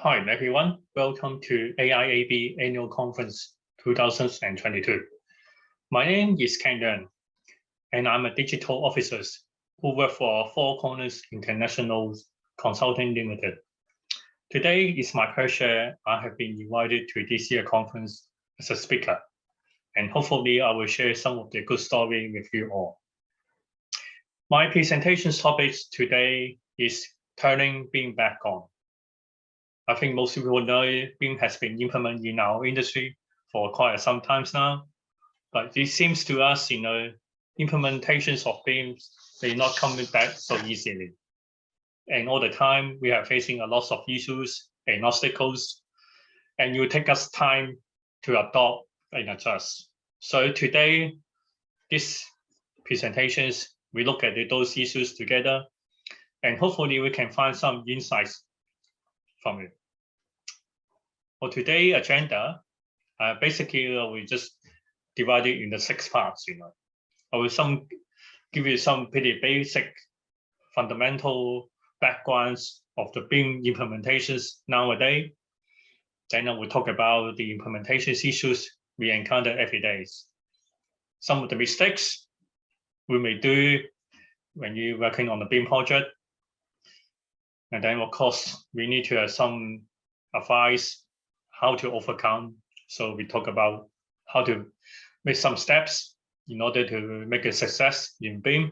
Hi everyone, welcome to AIAB Annual Conference 2022. My name is Ken Leung, and I'm a digital officer who work for Four Corners International Consulting Limited. Today is my pleasure. I have been invited to this year's conference as a speaker, and hopefully I will share some of the good story with you all. My presentation topic today is turning BIM back on. I think most people know BIM has been implemented in our industry for quite some time now, but it seems to us, implementations of BIM, they're not coming back so easily. And all the time, we are facing a lot of issues and obstacles, and it will take us time to adopt and adjust. So today, this presentations, we look at those issues together, and hopefully we can find some insights from it. For today's agenda, basically we just divide it into 6 parts. I will give you some pretty basic, fundamental backgrounds of the BIM implementations nowadays. Then I will talk about the implementation issues we encounter every day. Some of the mistakes we may do when you're working on the BIM project. And then, of course, we need to have some advice how to overcome. So we talk about how to make some steps in order to make a success in BIM.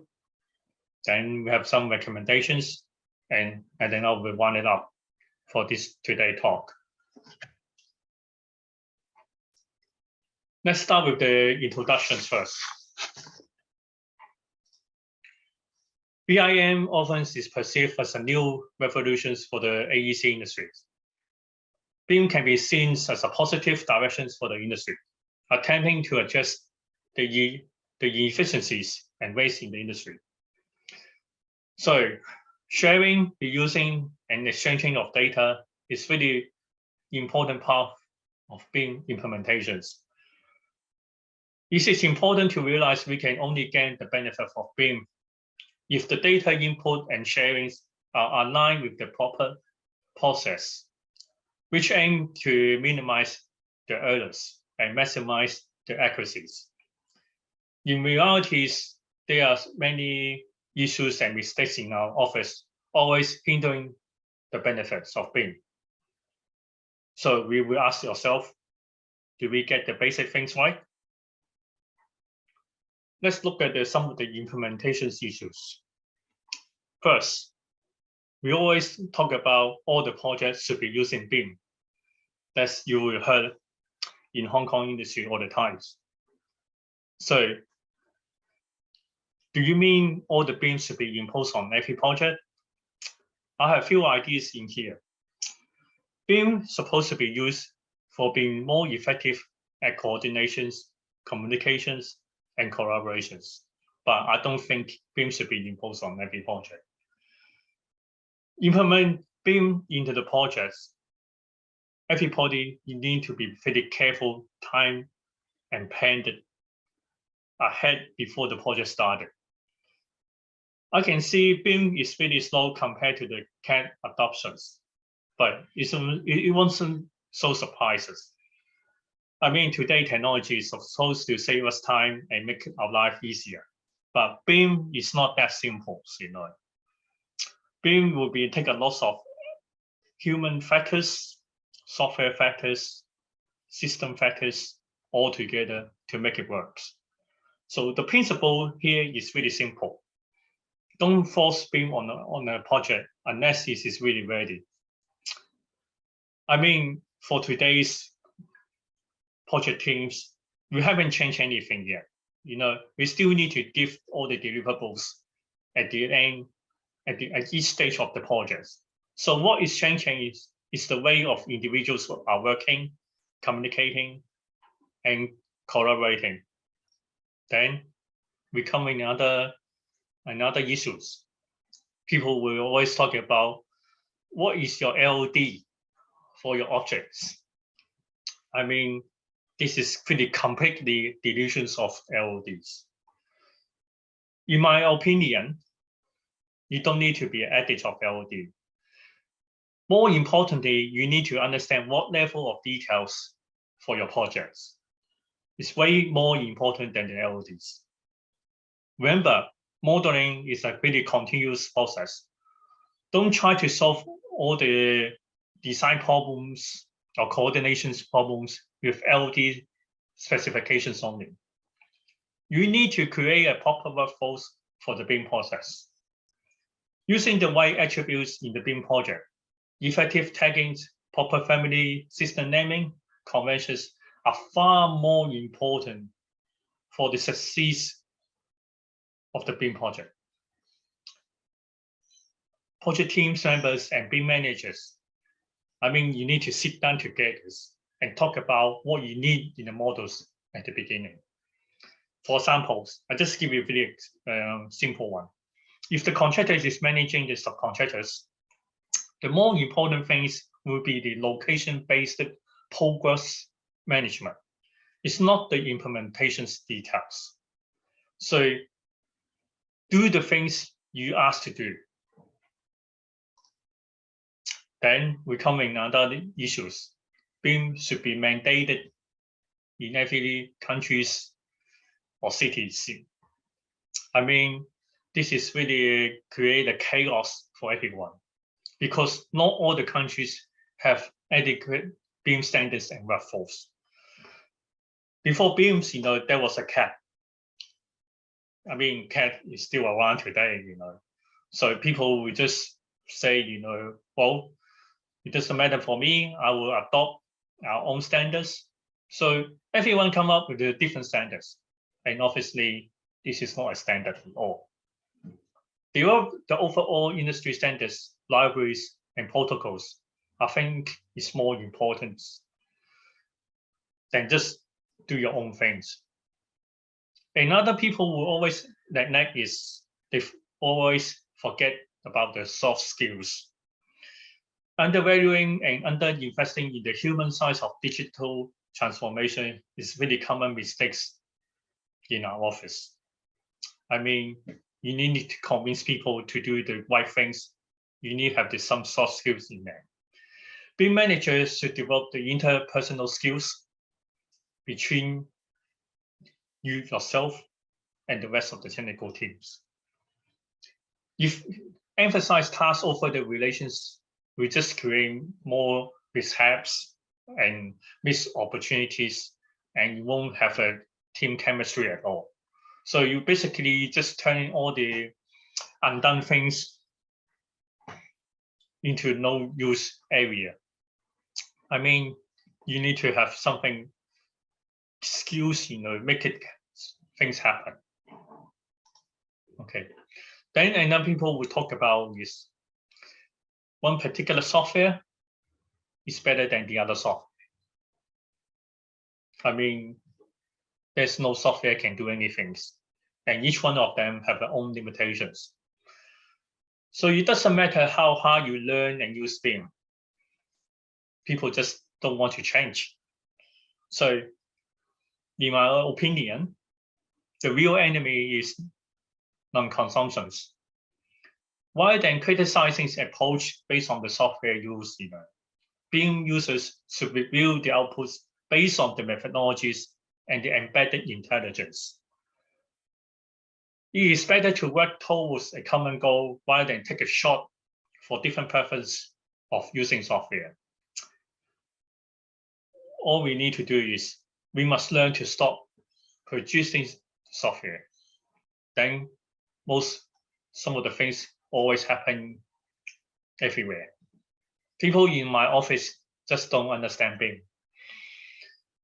Then we have some recommendations, and then I will wind it up for this today talk. Let's start with the introductions first. BIM often is perceived as a new revolution for the AEC industry. BIM can be seen as a positive direction for the industry, attempting to address the inefficiencies and waste in the industry. So sharing, reusing, and exchanging of data is really important part of BIM implementations. It is important to realize we can only gain the benefit of BIM if the data input and sharing are aligned with the proper process, which aim to minimize the errors and maximize the accuracies. In reality, there are many issues and mistakes in our office, always hindering the benefits of BIM. So we will ask ourselves, do we get the basic things right? Let's look at some of the implementation issues. First, we always talk about all the projects should be using BIM. That's you will heard in Hong Kong industry all the times. So, do you mean all the BIM should be imposed on every project? I have a few ideas in here. BIM is supposed to be used for being more effective at coordinations, communications, and collaborations, but I don't think BIM should be imposed on every project. Implement BIM into the projects. Everybody, you need to be pretty careful, time and planned ahead before the project started. I can see BIM is really slow compared to the CAD adoptions, but it wasn't so surprises. I mean, today technology is supposed to save us time and make our life easier, but BIM is not that simple, BIM will take a lot of human factors, software factors, system factors all together to make it work. So the principle here is really simple. Don't force BIM on a project unless it is really ready. I mean, for today's project teams, we haven't changed anything yet. We still need to give all the deliverables at the end, at each stage of the project. So what is changing is the way of individuals are working, communicating, and collaborating. Then we come in another issues. People will always talk about what is your LOD for your objects. I mean, this is pretty completely delusions of LODs. In my opinion, you don't need to be an addict of LOD. More importantly, you need to understand what level of details for your projects. It's way more important than the LODs. Remember, modeling is a really continuous process. Don't try to solve all the design problems or coordination problems with LOD specifications only. You need to create a proper workflow for the BIM process. Using the right attributes in the BIM project, effective tagging, proper family system naming conventions are far more important for the success of the BIM project. Project team members and BIM managers, you need to sit down together and talk about what you need in the models at the beginning. For examples, I just give you a very simple one. If the contractor is managing the subcontractors, the more important things will be the location-based progress management. It's not the implementation details. So do the things you asked to do. Then we come in other issues. BIM should be mandated in every countries or cities. This is really create a chaos for everyone because not all the countries have adequate BIM standards and workflows. Before BIMs, there was a CAD. CAD is still around today, So people will just say, well, it doesn't matter for me. I will adopt our own standards. So everyone come up with the different standards. And obviously, this is not a standard at all. The overall industry standards, libraries, and protocols, I think is more important than just do your own things. Another people will always neglect is they always forget about the soft skills. Undervaluing and underinvesting in the human side of digital transformation is really common mistakes in our office. You need to convince people to do the right things. You need to have some soft skills in there. BIM managers should develop the interpersonal skills between you yourself and the rest of the technical teams. If emphasize tasks over the relations, we just create more mishaps and missed opportunities, and you won't have a team chemistry at all. So you basically just turning all the undone things into no use area. You need to have something skills, make things happen. Okay. Then another people will talk about is one particular software is better than the other software. There's no software can do anything, and each one of them have their own limitations. So it doesn't matter how hard you learn and use BIM. People just don't want to change. So in my opinion, the real enemy is non-consumption. Rather than criticizing the approach based on the software used, BIM users should review the outputs based on the methodologies and the embedded intelligence. It is better to work towards a common goal rather than take a shot for different purposes of using software. All we need to do is we must learn to stop producing software. Then some of the things always happen everywhere. People in my office just don't understand BIM.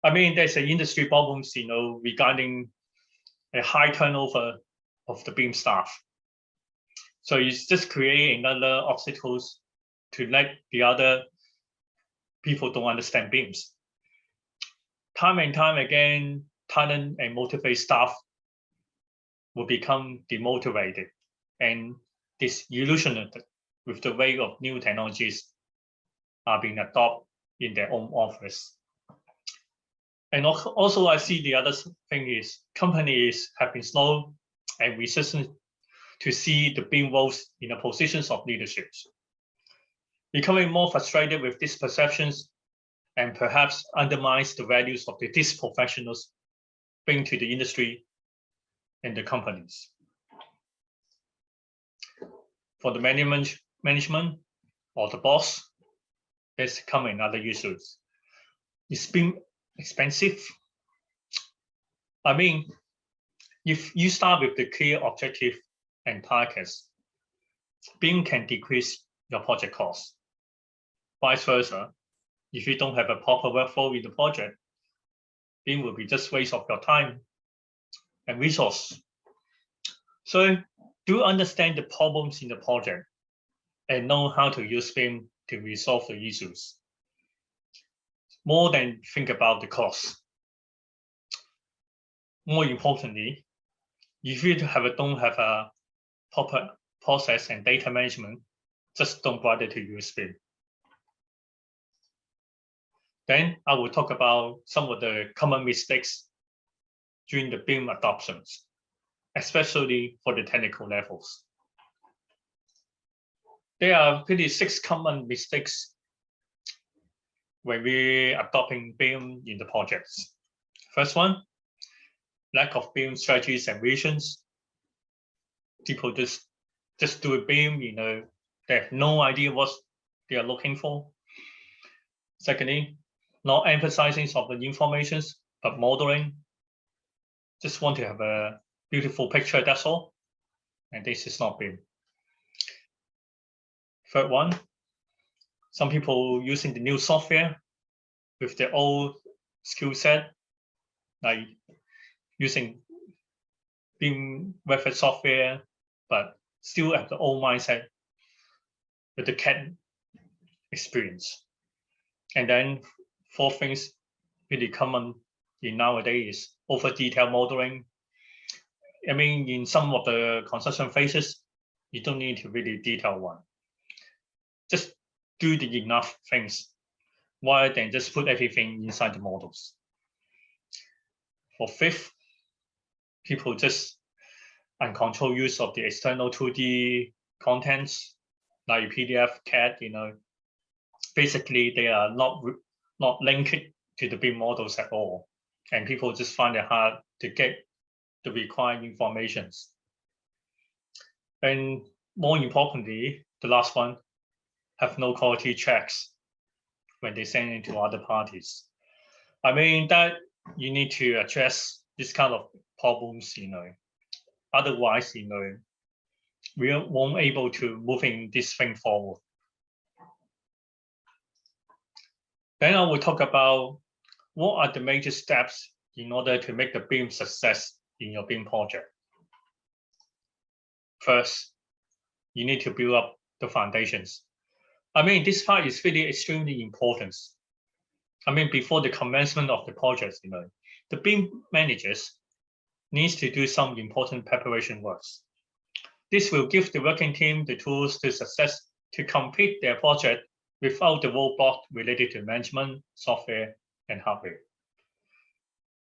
There's an industry problems, regarding a high turnover of the BIM staff. So it's just creating another obstacles to let the other people don't understand BIMs. Time and time again, talent and motivated staff will become demotivated and disillusioned with the way of new technologies are being adopted in their own office. And also I see the other thing is companies have been slow and resistant to see the BIM roles in the positions of leadership. becoming more frustrated with these perceptions and perhaps undermines the values of these professionals bring to the industry and the companies. For the management or the boss, there's coming other issues. It's been expensive. I mean, if you start with the clear objective and targets, BIM can decrease your project costs. Vice versa, if you don't have a proper workflow in the project, BIM will be just waste of your time and resource. So do understand the problems in the project and know how to use BIM to resolve the issues, more than think about the cost. More importantly, if you don't have a proper process and data management, just don't bother to use BIM. Then I will talk about some of the common mistakes during the BIM adoptions, especially for the technical levels. There are 6 common mistakes when we adopting BIM in the projects. First one, lack of BIM strategies and visions. People just do a BIM, they have no idea what they are looking for. Secondly, not emphasizing of the informations, but modeling. Just want to have a beautiful picture, that's all. And this is not BIM. Third one, some people using the new software with their old skill set, like using BIM Revit software, but still have the old mindset with the CAD experience. And then fourth things really common in nowadays is over detailed modeling. I mean, in some of the construction phases, you don't need to really detail one. Just do the enough things rather than just put everything inside the models. For fifth, people just uncontrolled use of the external 2D contents like PDF, CAD, basically they are not linked to the BIM models at all. And people just find it hard to get the required informations. And more importantly, the last one, have no quality checks when they send it to other parties. I mean, that you need to address this kind of problems, Otherwise, we won't able to moving this thing forward. Then I will talk about what are the major steps in order to make the BIM success in your BIM project. First, you need to build up the foundations. I mean, this part is really extremely important. I mean, before the commencement of the project, the BIM managers needs to do some important preparation works. This will give the working team the tools to complete their project without the roadblock related to management, software, and hardware.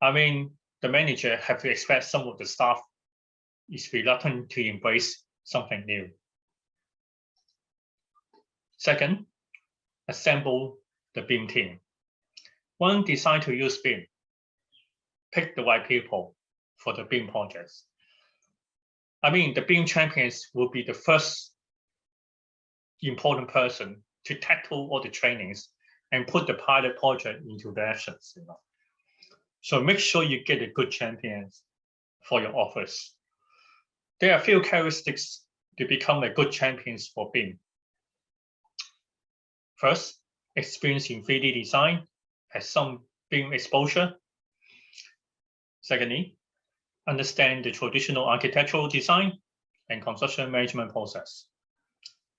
I mean, the manager have to expect some of the staff is reluctant to embrace something new. Second, assemble the BIM team. One, decide to use BIM. Pick the right people for the BIM projects. I mean, the BIM champions will be the first important person to tackle all the trainings and put the pilot project into the actions. So make sure you get a good champions for your office. There are a few characteristics to become a good champions for BIM. First, experience in 3D design, has some BIM exposure. Secondly, understand the traditional architectural design and construction management process.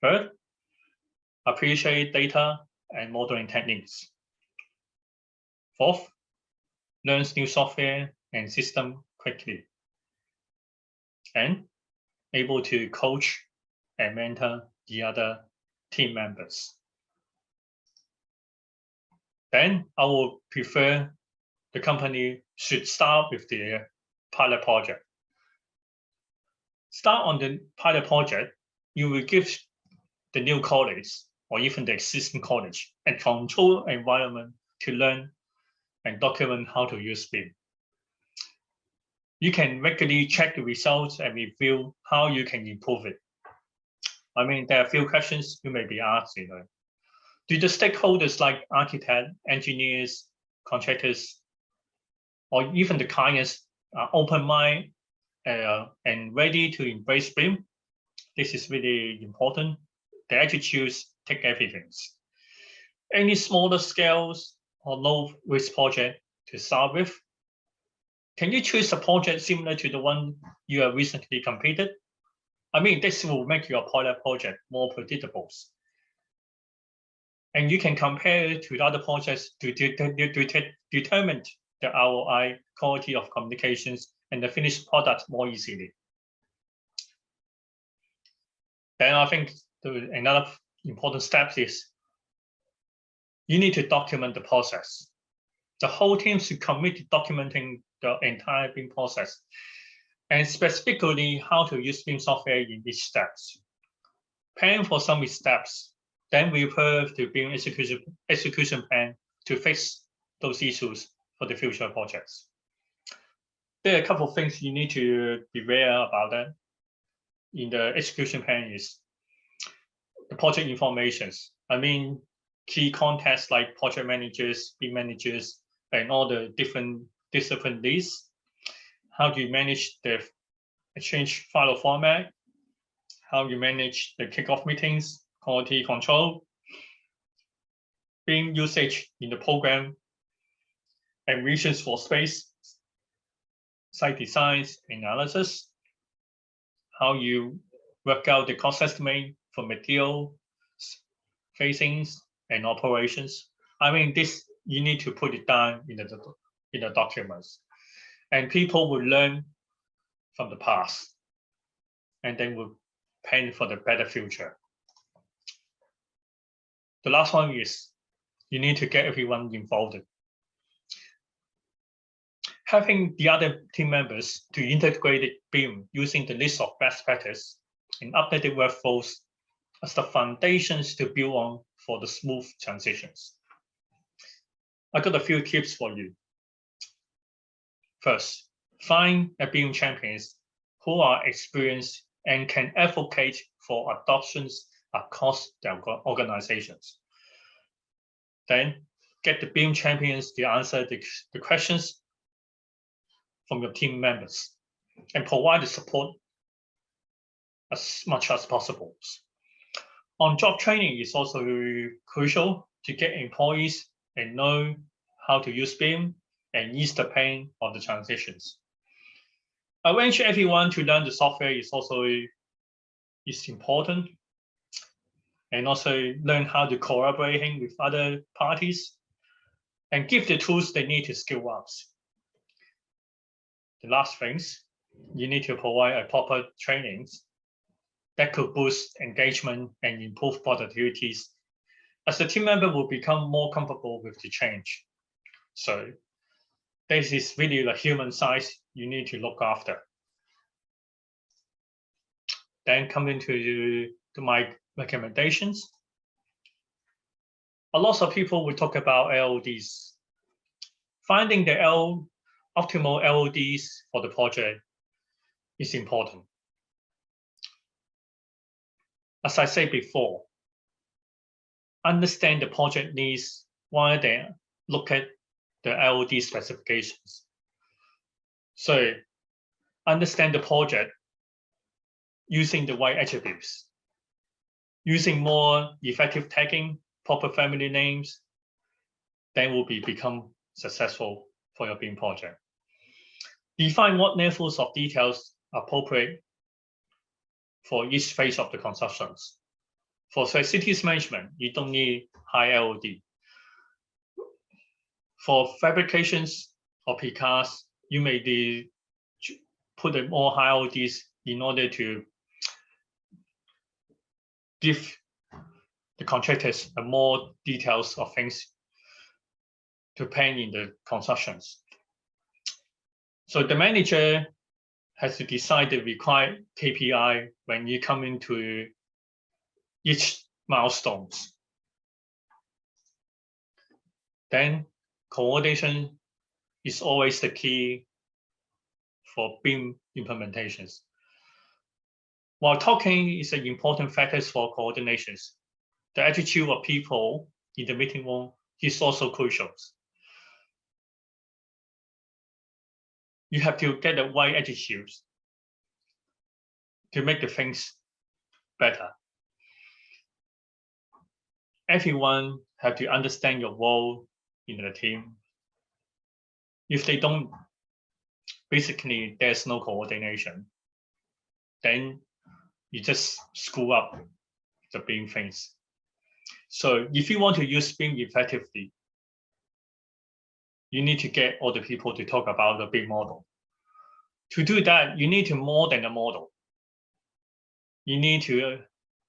Third, appreciate data and modeling techniques. Fourth, learns new software and system quickly. And able to coach and mentor the other team members. Then I would prefer the company should start with the pilot project. Start on the pilot project, you will give the new colleagues or even the existing college and control environment to learn and document how to use BIM. You can regularly check the results and review how you can improve it. I mean, there are a few questions you may be asked, Do the stakeholders like architects, engineers, contractors, or even the clients are open-minded and ready to embrace BIM? This is really important. The attitudes take evidence. Any smaller scales or low-risk project to start with? Can you choose a project similar to the one you have recently completed? I mean, this will make your pilot project more predictable. And you can compare it to other projects to determine the ROI, quality of communications, and the finished product more easily. Then I think another important step is you need to document the process. The whole team should commit to documenting the entire BIM process, and specifically how to use BIM software in each steps. Plan for some steps, then refer to BIM execution plan to fix those issues for the future projects. There are a couple of things you need to be aware about that. In the execution plan is the project informations. I mean, key contacts like project managers, BIM managers, and all the different discipline leads. How do you manage the exchange file format? How you manage the kickoff meetings, quality control, BIM usage in the program, and visions for space, site designs, analysis, how you work out the cost estimate for material, phasings, and operations. I mean, this you need to put it down in the documents, and people will learn from the past, and then will plan for the better future. The last one is you need to get everyone involved. Having the other team members to integrate BIM using the list of best practice and updated workflows as the foundations to build on for the smooth transitions. I got a few tips for you. First, find a BIM champions who are experienced and can advocate for adoptions across their organizations. Then get the BIM champions to answer the questions from your team members and provide the support as much as possible. On-job training is also crucial to get employees and know how to use BIM and ease the pain of the transitions. Arrange everyone to learn the software is important, and also learn how to collaborate with other parties and give the tools they need to skill up. The last things, you need to provide a proper trainings that could boost engagement and improve productivities as the team member will become more comfortable with the change. So this is really the human side you need to look after. Then coming to my recommendations. A lot of people will talk about LODs. Finding the optimal LODs for the project is important. As I said before, understand the project needs while they look at the LOD specifications. So understand the project using the right attributes, using more effective tagging, proper family names, then will become successful for your BIM project. Define what levels of details are appropriate for each phase of the constructions. For facilities management, you don't need high LOD. For fabrications or precast, you may put a more high LODs in order to give the contractors more details of things to plan in the constructions. So the manager has to decide the required KPI when you come into each milestones. then coordination is always the key for BIM implementations. While talking is an important factor for coordinations, the attitude of people in the meeting room is also crucial. You have to get the right attitude to make the things better. Everyone have to understand your role in the team. If they don't, basically there's no coordination. Then you just screw up the BIM things. So if you want to use BIM effectively, you need to get all the people to talk about the BIM model. To do that, you need to more than a model. You need to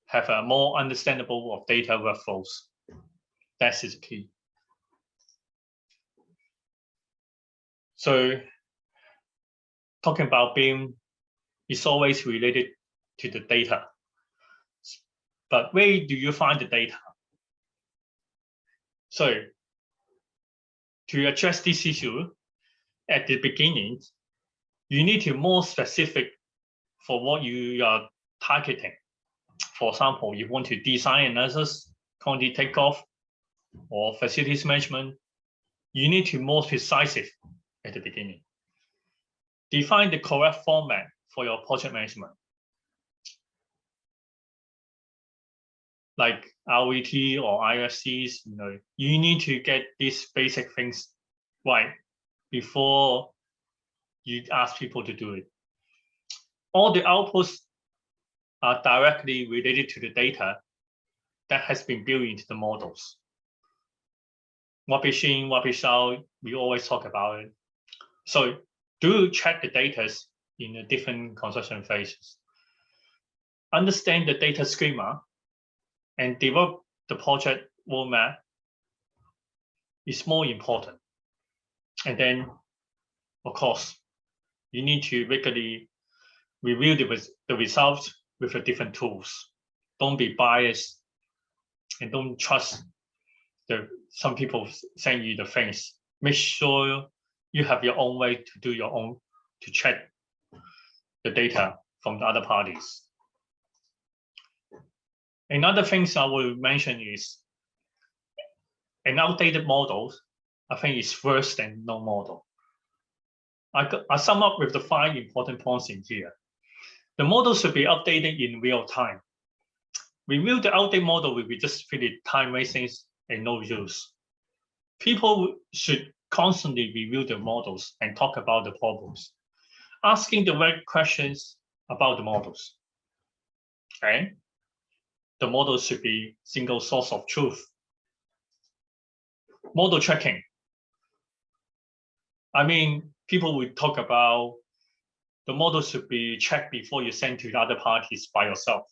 have a more understandable of data workflows. That is key. So talking about BIM is always related to the data. But where do you find the data? So to address this issue at the beginning, you need to be more specific for what you are targeting. For example, you want to design analysis, quantity takeoff, or facilities management, you need to be more precise at the beginning. Define the correct format for your project management. Like RVT or IFCs, you need to get these basic things right before you ask people to do it. All the outputs are directly related to the data that has been built into the models. Rubbish in, rubbish out, we always talk about it. So do check the data in the different construction phases. Understand the data schema and develop the project roadmap is more important. And then, of course, you need to regularly review the results with the different tools. Don't be biased and don't trust some people send you the things. Make sure you have your own way to do your own, to check the data from the other parties. Another thing I will mention is an outdated model, I think, is worse than no model. I sum up with the 5 important points in here. The model should be updated in real time. Review the outdated model will be just really time wasting and no use. People should constantly review the models and talk about the problems, asking the right questions about the models. Okay? The model should be single source of truth. Model checking. I mean, people will talk about the model should be checked before you send to the other parties by yourself.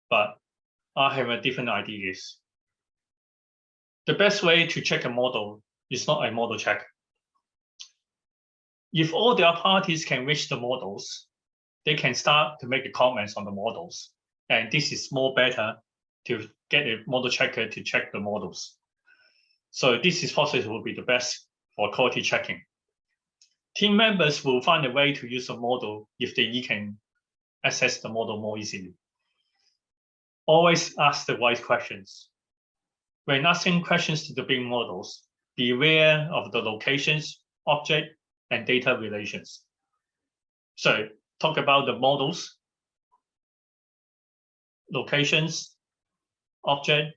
But I have a different ideas. The best way to check a model is not a model check. If all the parties can reach the models, they can start to make the comments on the models. And this is more better to get a model checker to check the models. So this is process will be the best for quality checking. Team members will find a way to use a model if they can access the model more easily. Always ask the right questions. When asking questions to the BIM models, be aware of the locations, object, and data relations. So talk about the models, locations, object,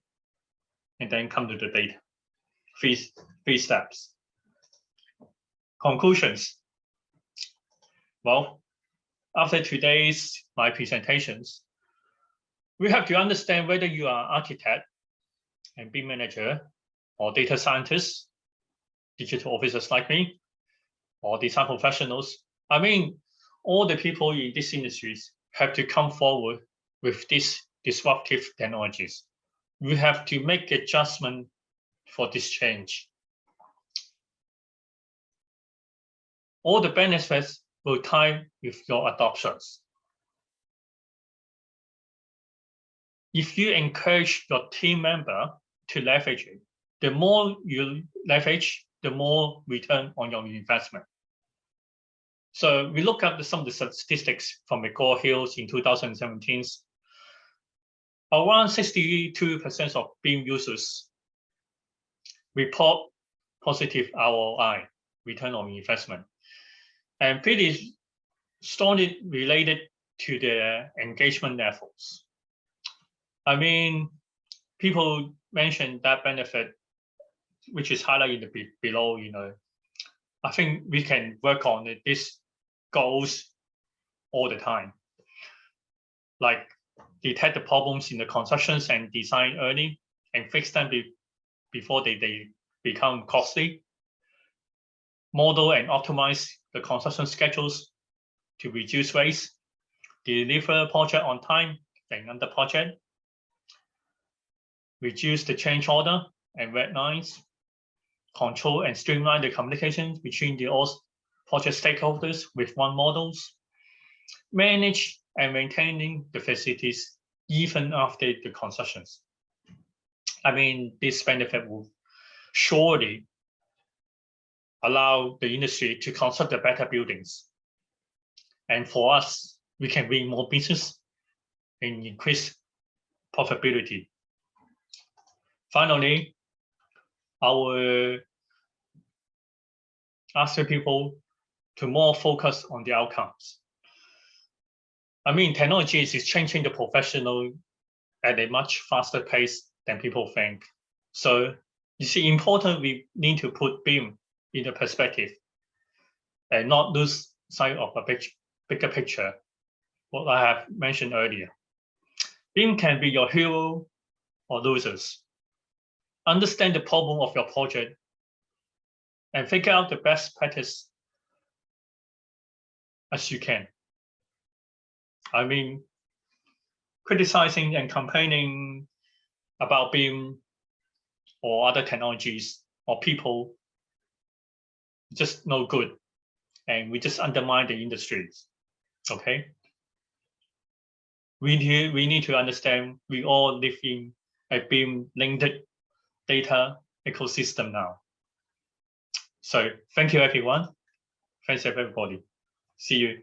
and then come to the data. Three steps. Conclusions. Well, after today's my presentations, we have to understand whether you are architect and BIM manager or data scientist, digital officers like me, or design professionals. I mean, all the people in these industries have to come forward with these disruptive technologies. We have to make adjustment for this change. All the benefits will tie with your adoptions. If you encourage your team member to leverage it, the more you leverage, the more return on your investment. So we look at some of the statistics from McGraw Hills in 2017. Around 62% of BIM users report positive ROI, return on investment, and pretty strongly related to their engagement levels. I mean, people mentioned that benefit, which is highlighted below. I think we can work on these goals all the time, like detect the problems in the constructions and design early and fix them before they become costly. Model and optimize the construction schedules to reduce waste, deliver project on time and under budget, reduce the change order and red lines, control and streamline the communication between the all project stakeholders with one models, manage and maintaining the facilities even after the concessions. I mean, this benefit will surely allow the industry to construct the better buildings. And for us, we can win more business and increase profitability. Finally, I will ask the people to more focus on the outcomes. I mean, technology is changing the professional at a much faster pace than people think. So you see, important we need to put BIM in the perspective and not lose sight of a bigger picture, what I have mentioned earlier. BIM can be your hero or losers. Understand the problem of your project and figure out the best practice as you can. I mean, criticizing and complaining about BIM or other technologies or people just no good, and we just undermine the industries. Okay, we need to understand we all live in a BIM linked data ecosystem now. So thank you everyone. Thanks everybody. See you.